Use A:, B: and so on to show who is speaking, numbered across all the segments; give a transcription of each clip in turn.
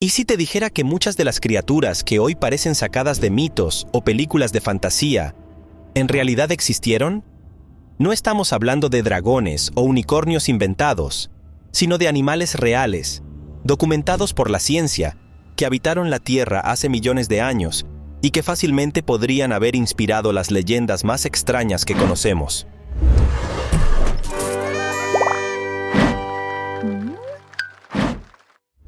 A: ¿Y si te dijera que muchas de las criaturas que hoy parecen sacadas de mitos o películas de fantasía, en realidad existieron? No estamos hablando de dragones o unicornios inventados, sino de animales reales, documentados por la ciencia, que habitaron la Tierra hace millones de años y que fácilmente podrían haber inspirado las leyendas más extrañas que conocemos.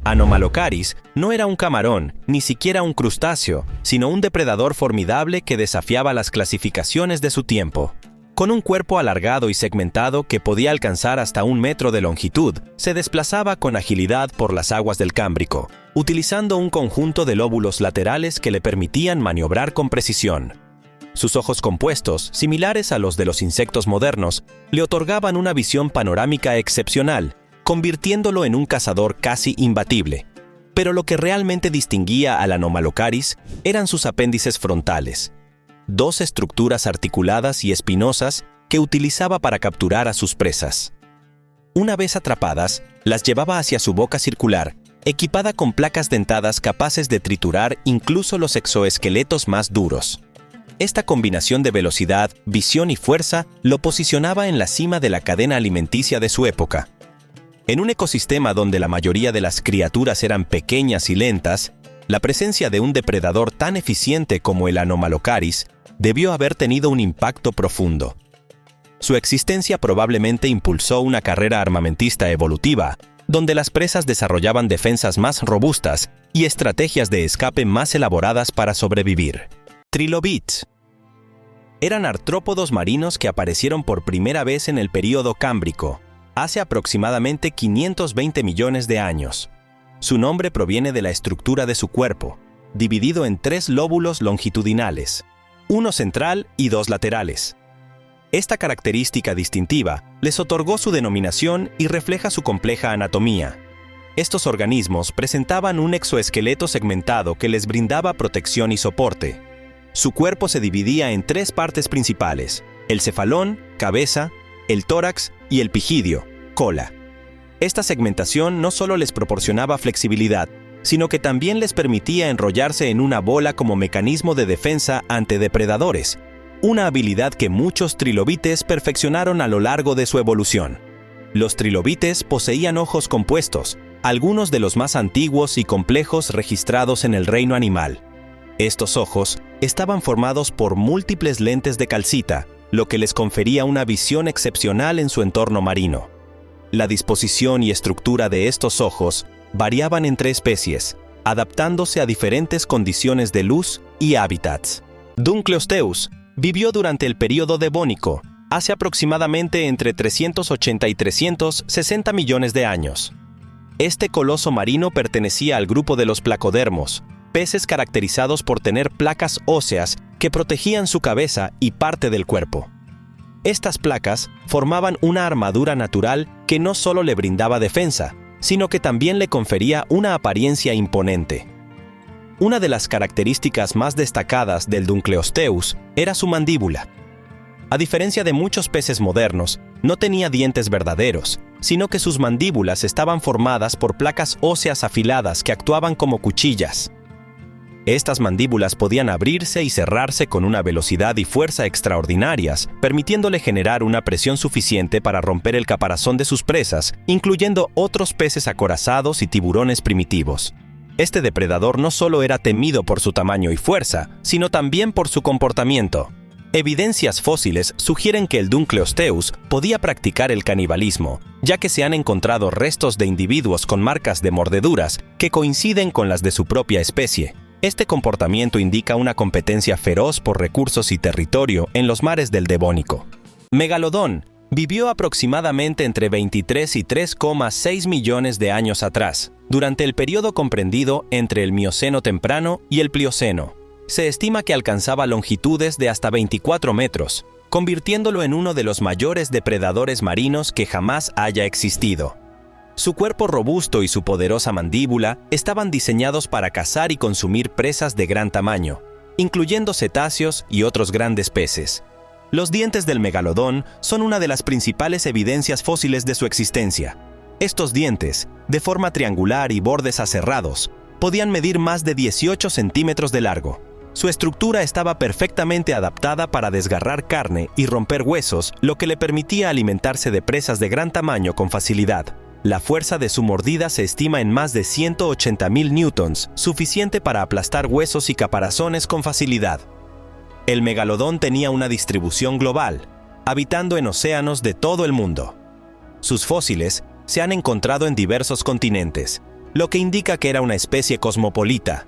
A: Anomalocaris no era un camarón, ni siquiera un crustáceo, sino un depredador formidable que desafiaba las clasificaciones de su tiempo. Con un cuerpo alargado y segmentado que podía alcanzar hasta 1 metro de longitud, se desplazaba con agilidad por las aguas del Cámbrico, utilizando un conjunto de lóbulos laterales que le permitían maniobrar con precisión. Sus ojos compuestos, similares a los de los insectos modernos, le otorgaban una visión panorámica excepcional, convirtiéndolo en un cazador casi imbatible. Pero lo que realmente distinguía al Anomalocaris eran sus apéndices frontales, 2 estructuras articuladas y espinosas que utilizaba para capturar a sus presas. Una vez atrapadas, las llevaba hacia su boca circular, equipada con placas dentadas capaces de triturar incluso los exoesqueletos más duros. Esta combinación de velocidad, visión y fuerza lo posicionaba en la cima de la cadena alimenticia de su época. En un ecosistema donde la mayoría de las criaturas eran pequeñas y lentas, la presencia de un depredador tan eficiente como el Anomalocaris debió haber tenido un impacto profundo. Su existencia probablemente impulsó una carrera armamentista evolutiva, donde las presas desarrollaban defensas más robustas y estrategias de escape más elaboradas para sobrevivir. Trilobites. Eran artrópodos marinos que aparecieron por primera vez en el período Cámbrico, hace aproximadamente 520 millones de años. Su nombre proviene de la estructura de su cuerpo, dividido en 3 lóbulos longitudinales, 1 central y 2 laterales. Esta característica distintiva les otorgó su denominación y refleja su compleja anatomía. Estos organismos presentaban un exoesqueleto segmentado que les brindaba protección y soporte. Su cuerpo se dividía en 3 partes principales: el cefalón, cabeza, el tórax y el pigidio, cola. Esta segmentación no solo les proporcionaba flexibilidad, sino que también les permitía enrollarse en una bola como mecanismo de defensa ante depredadores, una habilidad que muchos trilobites perfeccionaron a lo largo de su evolución. Los trilobites poseían ojos compuestos, algunos de los más antiguos y complejos registrados en el reino animal. Estos ojos estaban formados por múltiples lentes de calcita, lo que les confería una visión excepcional en su entorno marino. La disposición y estructura de estos ojos variaban entre especies, adaptándose a diferentes condiciones de luz y hábitats. Dunkleosteus vivió durante el período Devónico, hace aproximadamente entre 380 y 360 millones de años. Este coloso marino pertenecía al grupo de los placodermos, peces caracterizados por tener placas óseas que protegían su cabeza y parte del cuerpo. Estas placas formaban una armadura natural que no solo le brindaba defensa, sino que también le confería una apariencia imponente. Una de las características más destacadas del Dunkleosteus era su mandíbula. A diferencia de muchos peces modernos, no tenía dientes verdaderos, sino que sus mandíbulas estaban formadas por placas óseas afiladas que actuaban como cuchillas. Estas mandíbulas podían abrirse y cerrarse con una velocidad y fuerza extraordinarias, permitiéndole generar una presión suficiente para romper el caparazón de sus presas, incluyendo otros peces acorazados y tiburones primitivos. Este depredador no solo era temido por su tamaño y fuerza, sino también por su comportamiento. Evidencias fósiles sugieren que el Dunkleosteus podía practicar el canibalismo, ya que se han encontrado restos de individuos con marcas de mordeduras que coinciden con las de su propia especie. Este comportamiento indica una competencia feroz por recursos y territorio en los mares del Devónico. Megalodón vivió aproximadamente entre 23 y 3,6 millones de años atrás, durante el periodo comprendido entre el Mioceno temprano y el Plioceno. Se estima que alcanzaba longitudes de hasta 24 metros, convirtiéndolo en uno de los mayores depredadores marinos que jamás haya existido. Su cuerpo robusto y su poderosa mandíbula estaban diseñados para cazar y consumir presas de gran tamaño, incluyendo cetáceos y otros grandes peces. Los dientes del megalodón son una de las principales evidencias fósiles de su existencia. Estos dientes, de forma triangular y bordes aserrados, podían medir más de 18 centímetros de largo. Su estructura estaba perfectamente adaptada para desgarrar carne y romper huesos, lo que le permitía alimentarse de presas de gran tamaño con facilidad. La fuerza de su mordida se estima en más de 180.000 newtons, suficiente para aplastar huesos y caparazones con facilidad. El megalodón tenía una distribución global, habitando en océanos de todo el mundo. Sus fósiles se han encontrado en diversos continentes, lo que indica que era una especie cosmopolita.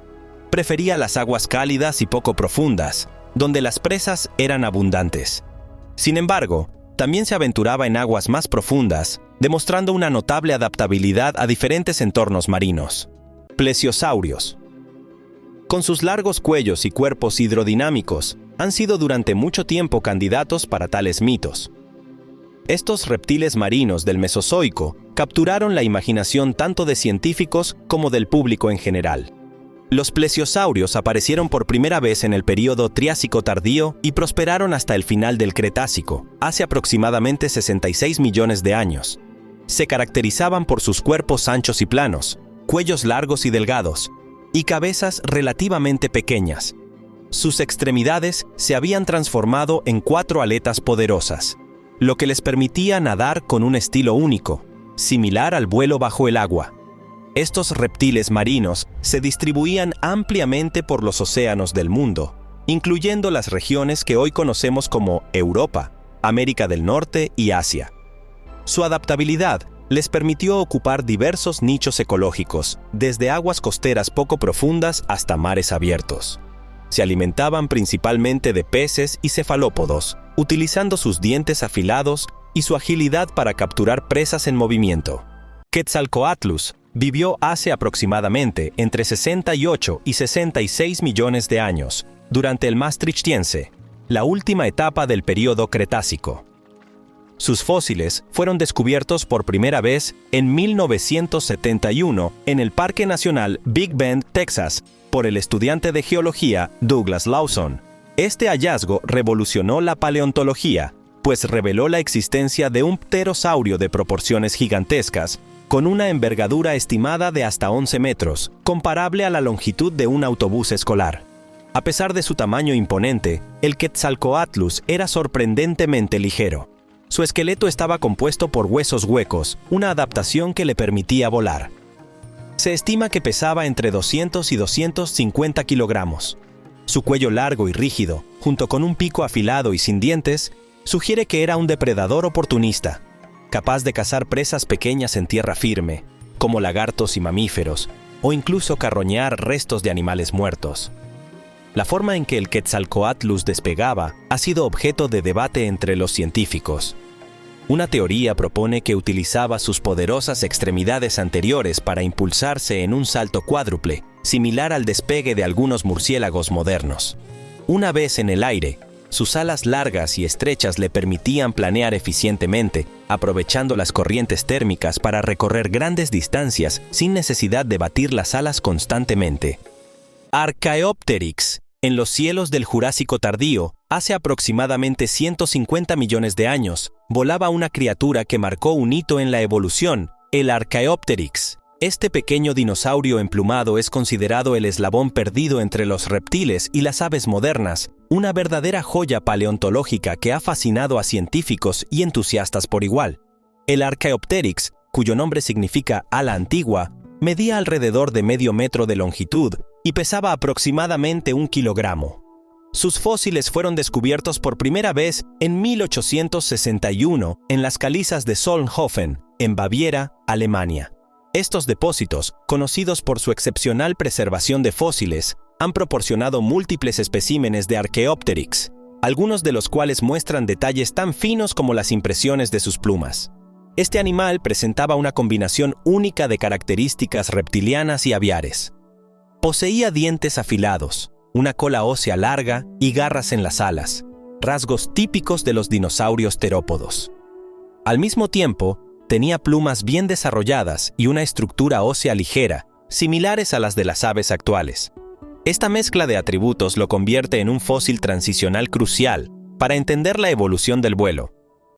A: Prefería las aguas cálidas y poco profundas, donde las presas eran abundantes. Sin embargo, también se aventuraba en aguas más profundas, demostrando una notable adaptabilidad a diferentes entornos marinos. Plesiosaurios. Con sus largos cuellos y cuerpos hidrodinámicos, han sido durante mucho tiempo candidatos para tales mitos. Estos reptiles marinos del Mesozoico capturaron la imaginación tanto de científicos como del público en general. Los plesiosaurios aparecieron por primera vez en el período Triásico tardío y prosperaron hasta el final del Cretácico, hace aproximadamente 66 millones de años. Se caracterizaban por sus cuerpos anchos y planos, cuellos largos y delgados, y cabezas relativamente pequeñas. Sus extremidades se habían transformado en 4 aletas poderosas, lo que les permitía nadar con un estilo único, similar al vuelo bajo el agua. Estos reptiles marinos se distribuían ampliamente por los océanos del mundo, incluyendo las regiones que hoy conocemos como Europa, América del Norte y Asia. Su adaptabilidad les permitió ocupar diversos nichos ecológicos, desde aguas costeras poco profundas hasta mares abiertos. Se alimentaban principalmente de peces y cefalópodos, utilizando sus dientes afilados y su agilidad para capturar presas en movimiento. Quetzalcoatlus vivió hace aproximadamente entre 68 y 66 millones de años, durante el Maastrichtiense, la última etapa del período Cretácico. Sus fósiles fueron descubiertos por primera vez en 1971 en el Parque Nacional Big Bend, Texas, por el estudiante de geología Douglas Lawson. Este hallazgo revolucionó la paleontología, pues reveló la existencia de un pterosaurio de proporciones gigantescas, con una envergadura estimada de hasta 11 metros, comparable a la longitud de un autobús escolar. A pesar de su tamaño imponente, el Quetzalcoatlus era sorprendentemente ligero. Su esqueleto estaba compuesto por huesos huecos, una adaptación que le permitía volar. Se estima que pesaba entre 200 y 250 kilogramos. Su cuello largo y rígido, junto con un pico afilado y sin dientes, sugiere que era un depredador oportunista, capaz de cazar presas pequeñas en tierra firme, como lagartos y mamíferos, o incluso carroñar restos de animales muertos. La forma en que el Quetzalcoatlus despegaba ha sido objeto de debate entre los científicos. Una teoría propone que utilizaba sus poderosas extremidades anteriores para impulsarse en un salto cuádruple, similar al despegue de algunos murciélagos modernos. Una vez en el aire, sus alas largas y estrechas le permitían planear eficientemente, aprovechando las corrientes térmicas para recorrer grandes distancias sin necesidad de batir las alas constantemente. Archaeopteryx. En los cielos del Jurásico tardío, hace aproximadamente 150 millones de años, volaba una criatura que marcó un hito en la evolución, el Archaeopteryx. Este pequeño dinosaurio emplumado es considerado el eslabón perdido entre los reptiles y las aves modernas, una verdadera joya paleontológica que ha fascinado a científicos y entusiastas por igual. El Archaeopteryx, cuyo nombre significa ala antigua, medía alrededor de medio metro de longitud y pesaba aproximadamente 1 kilogramo. Sus fósiles fueron descubiertos por primera vez en 1861 en las calizas de Solnhofen, en Baviera, Alemania. Estos depósitos, conocidos por su excepcional preservación de fósiles, han proporcionado múltiples especímenes de Archaeopteryx, algunos de los cuales muestran detalles tan finos como las impresiones de sus plumas. Este animal presentaba una combinación única de características reptilianas y aviares. Poseía dientes afilados, una cola ósea larga y garras en las alas, rasgos típicos de los dinosaurios terópodos. Al mismo tiempo, tenía plumas bien desarrolladas y una estructura ósea ligera, similares a las de las aves actuales. Esta mezcla de atributos lo convierte en un fósil transicional crucial para entender la evolución del vuelo.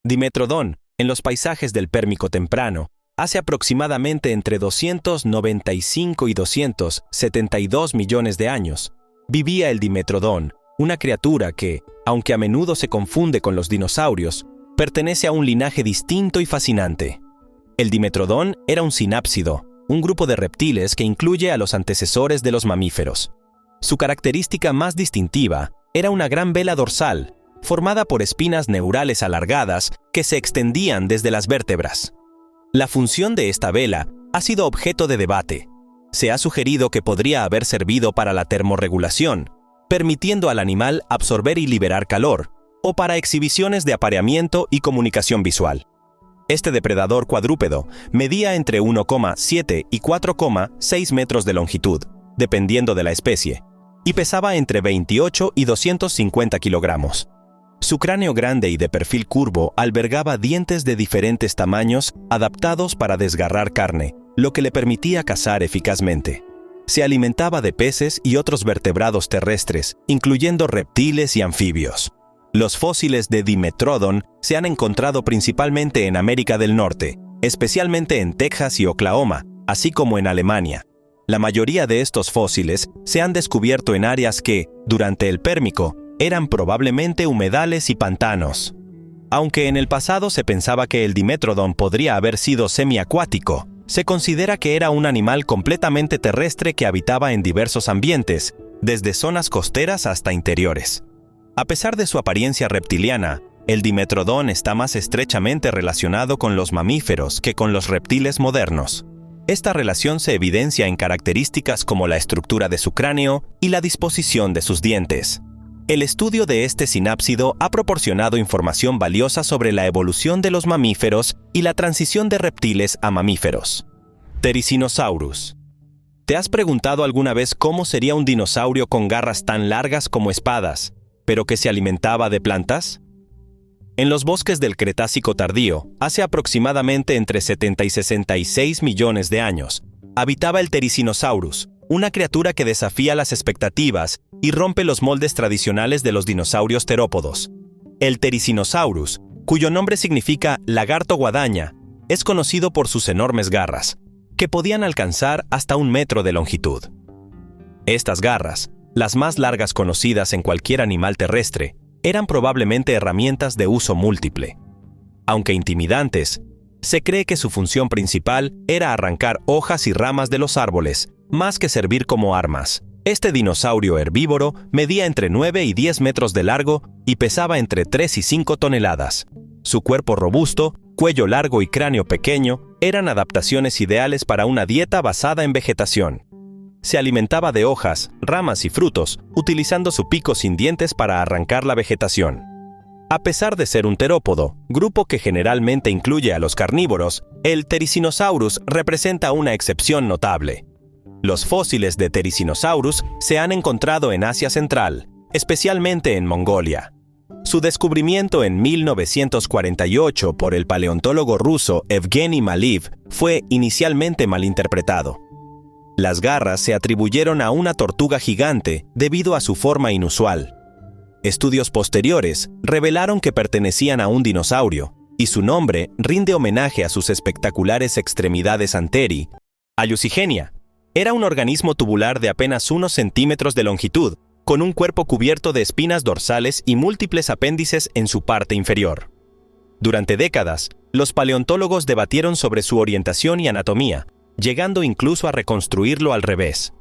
A: Dimetrodon, en los paisajes del Pérmico temprano, hace aproximadamente entre 295 y 272 millones de años, vivía el Dimetrodon, una criatura que, aunque a menudo se confunde con los dinosaurios, pertenece a un linaje distinto y fascinante. El Dimetrodon era un sinápsido, un grupo de reptiles que incluye a los antecesores de los mamíferos. Su característica más distintiva era una gran vela dorsal, formada por espinas neurales alargadas que se extendían desde las vértebras. La función de esta vela ha sido objeto de debate. Se ha sugerido que podría haber servido para la termorregulación, permitiendo al animal absorber y liberar calor, o para exhibiciones de apareamiento y comunicación visual. Este depredador cuadrúpedo medía entre 1,7 y 4,6 metros de longitud, dependiendo de la especie, y pesaba entre 28 y 250 kilogramos. Su cráneo grande y de perfil curvo albergaba dientes de diferentes tamaños adaptados para desgarrar carne, lo que le permitía cazar eficazmente. Se alimentaba de peces y otros vertebrados terrestres, incluyendo reptiles y anfibios. Los fósiles de Dimetrodon se han encontrado principalmente en América del Norte, especialmente en Texas y Oklahoma, así como en Alemania. La mayoría de estos fósiles se han descubierto en áreas que, durante el Pérmico, eran probablemente humedales y pantanos. Aunque en el pasado se pensaba que el Dimetrodon podría haber sido semiacuático, se considera que era un animal completamente terrestre que habitaba en diversos ambientes, desde zonas costeras hasta interiores. A pesar de su apariencia reptiliana, el Dimetrodon está más estrechamente relacionado con los mamíferos que con los reptiles modernos. Esta relación se evidencia en características como la estructura de su cráneo y la disposición de sus dientes. El estudio de este sinápsido ha proporcionado información valiosa sobre la evolución de los mamíferos y la transición de reptiles a mamíferos. Therizinosaurus. ¿Te has preguntado alguna vez cómo sería un dinosaurio con garras tan largas como espadas, pero que se alimentaba de plantas? En los bosques del Cretácico tardío, hace aproximadamente entre 70 y 66 millones de años, habitaba el Therizinosaurus, una criatura que desafía las expectativas y rompe los moldes tradicionales de los dinosaurios terópodos. El Therizinosaurus, cuyo nombre significa lagarto guadaña, es conocido por sus enormes garras, que podían alcanzar hasta 1 metro de longitud. Estas garras, las más largas conocidas en cualquier animal terrestre, eran probablemente herramientas de uso múltiple. Aunque intimidantes, se cree que su función principal era arrancar hojas y ramas de los árboles, más que servir como armas. Este dinosaurio herbívoro medía entre 9 y 10 metros de largo y pesaba entre 3 y 5 toneladas. Su cuerpo robusto, cuello largo y cráneo pequeño eran adaptaciones ideales para una dieta basada en vegetación. Se alimentaba de hojas, ramas y frutos, utilizando su pico sin dientes para arrancar la vegetación. A pesar de ser un terópodo, grupo que generalmente incluye a los carnívoros, el Therizinosaurus representa una excepción notable. Los fósiles de Therizinosaurus se han encontrado en Asia Central, especialmente en Mongolia. Su descubrimiento en 1948 por el paleontólogo ruso Evgeny Maliv fue inicialmente malinterpretado. Las garras se atribuyeron a una tortuga gigante debido a su forma inusual. Estudios posteriores revelaron que pertenecían a un dinosaurio, y su nombre rinde homenaje a sus espectaculares extremidades anteri. Hallucigenia era un organismo tubular de apenas unos centímetros de longitud, con un cuerpo cubierto de espinas dorsales y múltiples apéndices en su parte inferior. Durante décadas, los paleontólogos debatieron sobre su orientación y anatomía, llegando incluso a reconstruirlo al revés.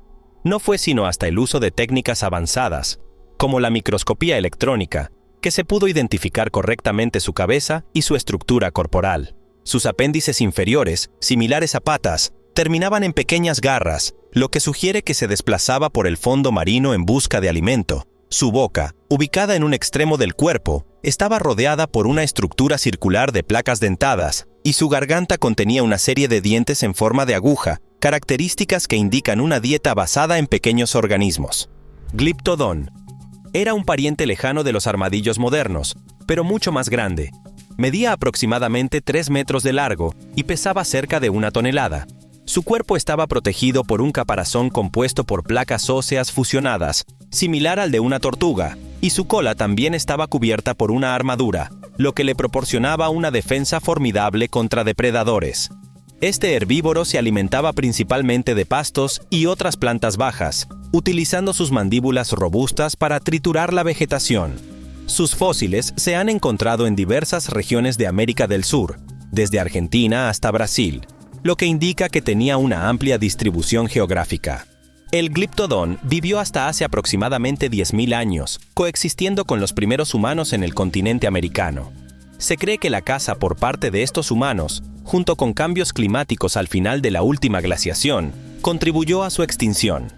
A: No fue sino hasta el uso de técnicas avanzadas, como la microscopía electrónica, que se pudo identificar correctamente su cabeza y su estructura corporal. Sus apéndices inferiores, similares a patas, terminaban en pequeñas garras, lo que sugiere que se desplazaba por el fondo marino en busca de alimento. Su boca, ubicada en un extremo del cuerpo, estaba rodeada por una estructura circular de placas dentadas, y su garganta contenía una serie de dientes en forma de aguja, características que indican una dieta basada en pequeños organismos. Glyptodon. Era un pariente lejano de los armadillos modernos, pero mucho más grande. Medía aproximadamente 3 metros de largo y pesaba cerca de 1 tonelada. Su cuerpo estaba protegido por un caparazón compuesto por placas óseas fusionadas, similar al de una tortuga, y su cola también estaba cubierta por una armadura, lo que le proporcionaba una defensa formidable contra depredadores. Este herbívoro se alimentaba principalmente de pastos y otras plantas bajas, utilizando sus mandíbulas robustas para triturar la vegetación. Sus fósiles se han encontrado en diversas regiones de América del Sur, desde Argentina hasta Brasil, lo que indica que tenía una amplia distribución geográfica. El gliptodón vivió hasta hace aproximadamente 10.000 años, coexistiendo con los primeros humanos en el continente americano. Se cree que la caza por parte de estos humanos, junto con cambios climáticos al final de la última glaciación, contribuyó a su extinción.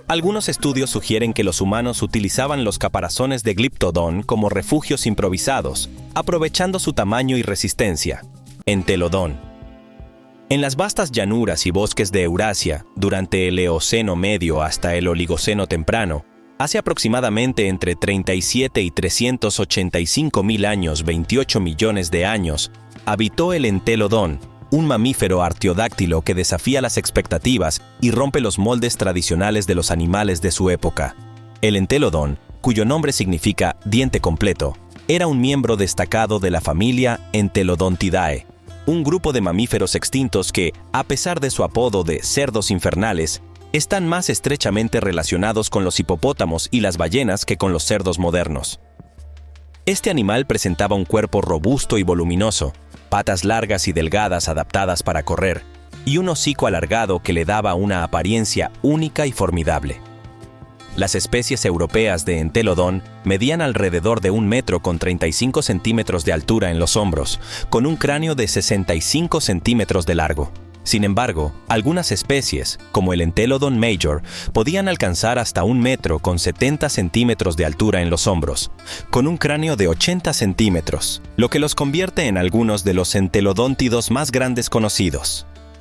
A: Algunos estudios sugieren que los humanos utilizaban los caparazones de gliptodón como refugios improvisados, aprovechando su tamaño y resistencia. Entelodón. En las vastas llanuras y bosques de Eurasia, durante el Eoceno medio hasta el Oligoceno temprano, hace aproximadamente entre 37 y 385.000 años, 28 millones de años, habitó el entelodón, un mamífero artiodáctilo que desafía las expectativas y rompe los moldes tradicionales de los animales de su época. El entelodón, cuyo nombre significa diente completo, era un miembro destacado de la familia Entelodontidae, un grupo de mamíferos extintos que, a pesar de su apodo de cerdos infernales, están más estrechamente relacionados con los hipopótamos y las ballenas que con los cerdos modernos. Este animal presentaba un cuerpo robusto y voluminoso, patas largas y delgadas adaptadas para correr, y un hocico alargado que le daba una apariencia única y formidable. Las especies europeas de entelodón medían alrededor de 1 metro con 35 centímetros de altura en los hombros, con un cráneo de 65 centímetros de largo. Sin embargo, algunas especies, como el Entelodon major, podían alcanzar hasta 1 metro con 70 centímetros de altura en los hombros, con un cráneo de 80 centímetros, lo que los convierte en algunos de los entelodóntidos más grandes conocidos.